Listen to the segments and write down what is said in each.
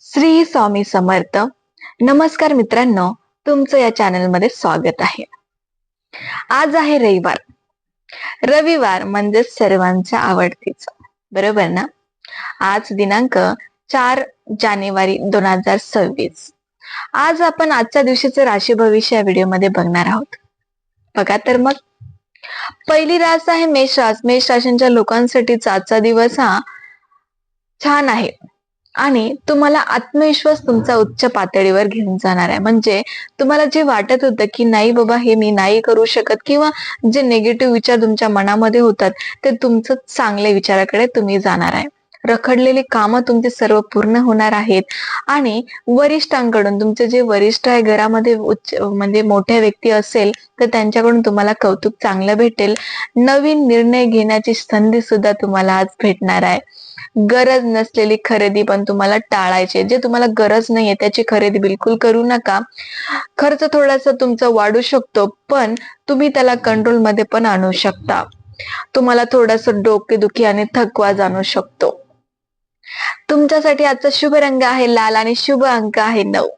श्री स्वामी समर्थ. नमस्कार मित्रांनो, तुमचं या चॅनलमध्ये स्वागत आहे. आज आहे रविवार. रविवार म्हणजे सर्वांच्या आवडतीचा, बरोबर ना? आज दिनांक 4 जानेवारी 2026. आज आपण आजच्या दिवशीचे राशी भविष्य या व्हिडिओमध्ये बघणार आहोत. बघा तर मग. पहिली रास आहे मेष रास. मेष राशींच्या लोकांसाठीचा आजचा दिवस हा छान आहे आणि तुम्हाला आत्मविश्वास तुमचा उच्च पातळीवर घेऊन जाणार आहे. म्हणजे तुम्हाला जे वाटत होतं की नाही बाबा हे मी नाही करू शकत किंवा जे निगेटिव्ह विचार तुमच्या मनामध्ये होतात ते तुमचं चांगल्या विचाराकडे तुम्ही जाणार आहे. रखडलेली कामं तुमची सर्व पूर्ण होणार आहेत आणि वरिष्ठांकडून, तुमचे जे वरिष्ठ आहे घरामध्ये उच्च म्हणजे मोठ्या व्यक्ती असेल तर त्यांच्याकडून तुम्हाला कौतुक चांगलं भेटेल. नवीन निर्णय घेण्याची संधी सुद्धा तुम्हाला आज भेटणार आहे. गरज नसलेली खरेदी पण तुम्हाला टाळायची. जे तुम्हाला गरज नाहीये त्याची खरेदी बिलकुल करू नका. खर्च थोडासा तुमचा वाढू शकतो पण तुम्ही त्याला कंट्रोल मध्ये पण आणू शकता. तुम्हाला थोडस डोकेदुखी आणि थकवा जाणू शकतो. तुमच्यासाठी आजचा शुभ रंग आहे लाल आणि शुभ अंक आहे 9.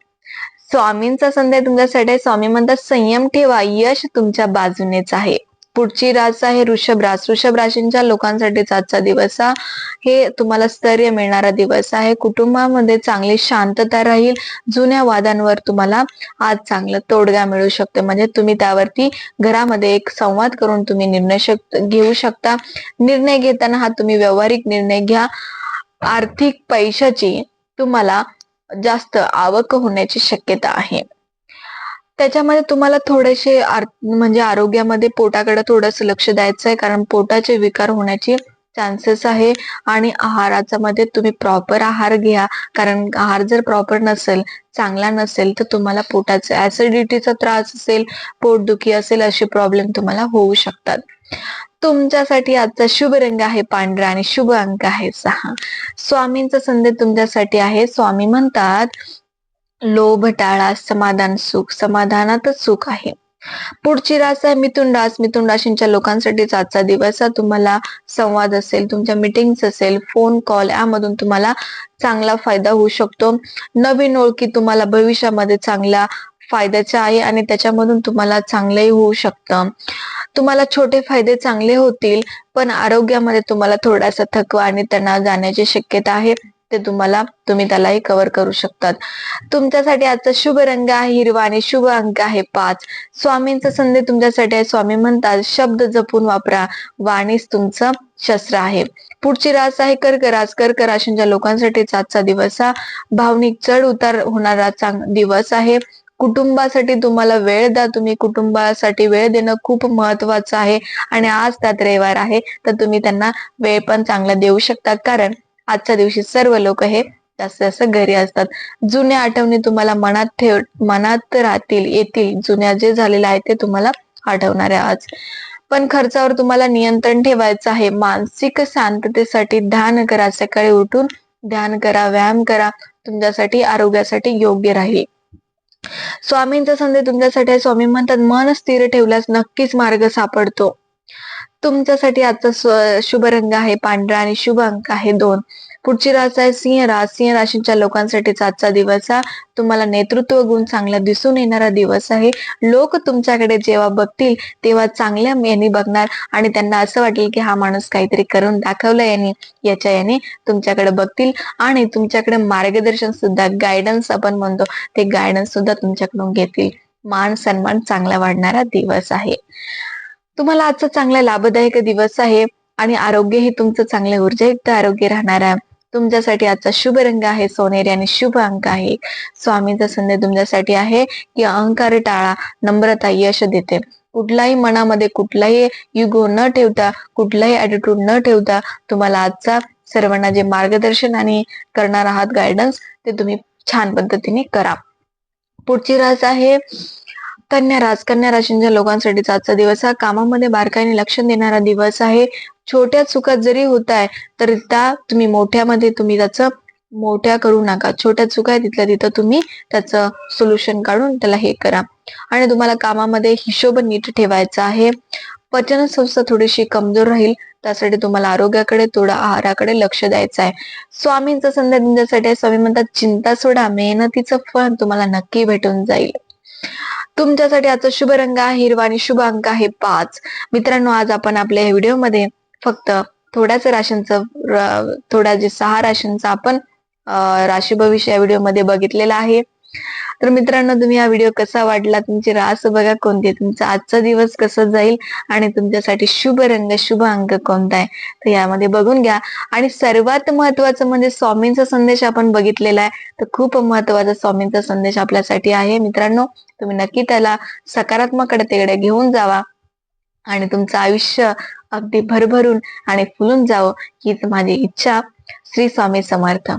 स्वामींचा संदेश तुमच्यासाठी आहे. स्वामी म्हणतात संयम ठेवा, यश तुमच्या बाजूनेच आहे. पुढची रास आहे वृषभ रास. वृषभ राशींच्या लोकांसाठीच आजचा दिवस हे तुम्हाला स्थैर्य मिळणारा दिवस आहे. कुटुंबामध्ये चांगली शांतता राहील. जुन्या वादांवर तुम्हाला आज चांगलं तोडगा मिळू शकतो. म्हणजे तुम्ही त्यावरती घरामध्ये एक संवाद करून तुम्ही निर्णय घेऊ शकता. निर्णय घेताना हा तुम्ही व्यावहारिक निर्णय घ्या. आर्थिक पैशाची तुम्हाला जास्त आवक होण्याची शक्यता आहे. त्याच्यामध्ये तुम्हाला थोडेसे म्हणजे आरोग्यामध्ये पोटाकडे थोडस लक्ष द्यायचं आहे, कारण पोटाचे विकार होण्याची चान्सेस आहे. आणि आहाराचा मध्ये तुम्ही प्रॉपर आहार घ्या, कारण आहार जर प्रॉपर नसेल, चांगला नसेल तर तुम्हाला पोटाचा ऍसिडिटीचा त्रास असेल, पोटदुखी असेल, असे प्रॉब्लेम तुम्हाला होऊ शकतात. तुमच्यासाठी आजचा शुभ रंग आहे पांढरा आणि शुभ अंक आहे 6. स्वामींचा संदेश तुमच्यासाठी आहे. स्वामी म्हणतात लोभ टाळा, समाधान सुख, समाधानातच सुख आहे. पुढची रास आहे मिथुन रास. मिथुन राशींच्या लोकांसाठीच आजचा दिवस तुम्हाला संवाद असेल, तुमच्या मीटिंग्स असेल, फोन कॉल यामधून तुम्हाला चांगला फायदा होऊ शकतो. नवीन ओळखी तुम्हाला भविष्यामध्ये चांगला फायद्याचा आहे आणि त्याच्यामधून तुम्हाला चांगलंही होऊ शकतं. तुम्हाला छोटे फायदे चांगले होतील पण आरोग्यामध्ये तुम्हाला थोडासा थकवा आणि तणाव जाण्याची शक्यता आहे. ते तुम्ही त्यालाही कव्हर करू शकतात. तुमच्यासाठी आजचा शुभ रंग आहे हिरवा आणि शुभ अंक आहे 5. स्वामींचा संदेश तुमच्यासाठी आहे. स्वामी म्हणतात शब्द जपून वापरा, वाणीच तुमचं शस्त्र आहे. पुढची रास आहे कर्क रास. कर्क राशींच्या लोकांसाठीच आजचा दिवस भावनिक चढ उतार होणारा दिवस आहे. कुटुंबासाठी तुम्हाला वेळ द्या. तुम्ही कुटुंबासाठी वेळ देणं खूप महत्वाचं आहे आणि आज त्यात रविवार आहे तर तुम्ही त्यांना वेळ पण चांगला देऊ शकता, कारण आजच्या दिवशी सर्व लोक हे जास्त जास्त घरी असतात. जुन्या आठवणी तुम्हाला मनात राहतील, येतील. जुन्या जे झालेलं आहे ते तुम्हाला आठवणार आहे आज. पण खर्चावर तुम्हाला नियंत्रण ठेवायचं आहे. मानसिक शांततेसाठी ध्यान करा. सकाळी उठून ध्यान करा, व्यायाम करा. तुमच्यासाठी आरोग्यासाठी योग्य राहील. स्वामींचा संदेश तुमच्यासाठी आहे. स्वामी म्हणतात मन स्थिर ठेवल्यास नक्कीच मार्ग सापडतो. तुमच्यासाठी आजचा शुभ रंग आहे पांढरा आणि शुभ अंक आहे 2. पुढची रास आहे सिंह रास. सिंह राशीच्या लोकांसाठीचा आजचा दिवस तुम्हाला नेतृत्व गुण चांगला दिसून येणारा दिवस आहे. लोक तुमच्याकडे जेव्हा बघतील तेव्हा चांगल्या याने बघणार आणि त्यांना असं वाटेल की हा माणूस काहीतरी करून दाखवलं याने तुमच्याकडे बघतील आणि तुमच्याकडे मार्गदर्शन सुद्धा, गायडन्स आपण म्हणतो, ते गायडन्स सुद्धा तुमच्याकडून घेतील. मान सन्मान चांगला वाढणारा दिवस आहे. तुम्हाला आजचा चांगला लाभदायक दिवस आहे आणि आरोग्य हे तुमचं चांगलं ऊर्जायुक्त आरोग्य राहणार आहे. तुमच्यासाठी आजचा शुभ रंग आहे सोनेरी आणि शुभ अंक आहे. स्वामींचा संदेश तुमच्यासाठी आहे की अहंकार टाळा, नम्रता यश देते. कुठलाही मनामध्ये कुठलाही युगो न ठेवता, कुठलाही ऍटिट्यूड न ठेवता तुम्हाला आजचा सर्वांना जे मार्गदर्शन आणि करणार आहात गायडन्स ते तुम्ही छान पद्धतीने करा. पुढची रास आहे कन्या रास. कन्या राशीच्या लोकांसाठी आजचा दिवस कामामध्ये बारकाईने लक्ष देणारा दिवस आहे. छोट्या चुका जरी होत आहे तर त्या तुम्ही त्याचं मोठ्या करू नका. छोट्या चुका आहे तिथल्या तिथं तुम्ही त्याचं सोल्युशन काढून त्याला हे करा. आणि तुम्हाला कामामध्ये हिशोब नीट ठेवायचा आहे. पचन संस्था थोडीशी कमजोर राहील त्यासाठी तुम्हाला आरोग्याकडे थोडं आहाराकडे लक्ष द्यायचं आहे. स्वामींचा संदेश तुमच्यासाठी आहे. स्वामी म्हणतात चिंता सोडा, मेहनतीचं फळ तुम्हाला नक्की भेटून जाईल. तुमच्यासाठी आजचा शुभ रंग आहे हिरवा आणि शुभ अंक आहे 5. मित्रांनो, आज आपण आपल्या व्हिडिओमध्ये फक्त थोड्याच राशींचं थोड्या जे 6 राशींचा आपण राशी भविष्य या व्हिडिओमध्ये बघितलेला आहे. तर मित्रांनो, तुम्ही हा व्हिडिओ कसा वाटला, तुमची रास बघा कोणती, तुमचा आजचा दिवस कसा जाईल आणि तुमच्यासाठी शुभ रंग शुभ अंक कोणता आहे तर यामध्ये बघून घ्या. आणि सर्वात महत्वाचं म्हणजे स्वामींचा संदेश आपण बघितलेला आहे. तर खूप महत्वाचा स्वामींचा संदेश आपल्यासाठी आहे मित्रांनो. तुम्ही नक्की त्याला सकारात्मकतेकडे घेऊन जावा आणि तुमचं आयुष्य अगदी भरभरून आणि फुलून जावं हीच माझी इच्छा. श्री स्वामी समर्थ.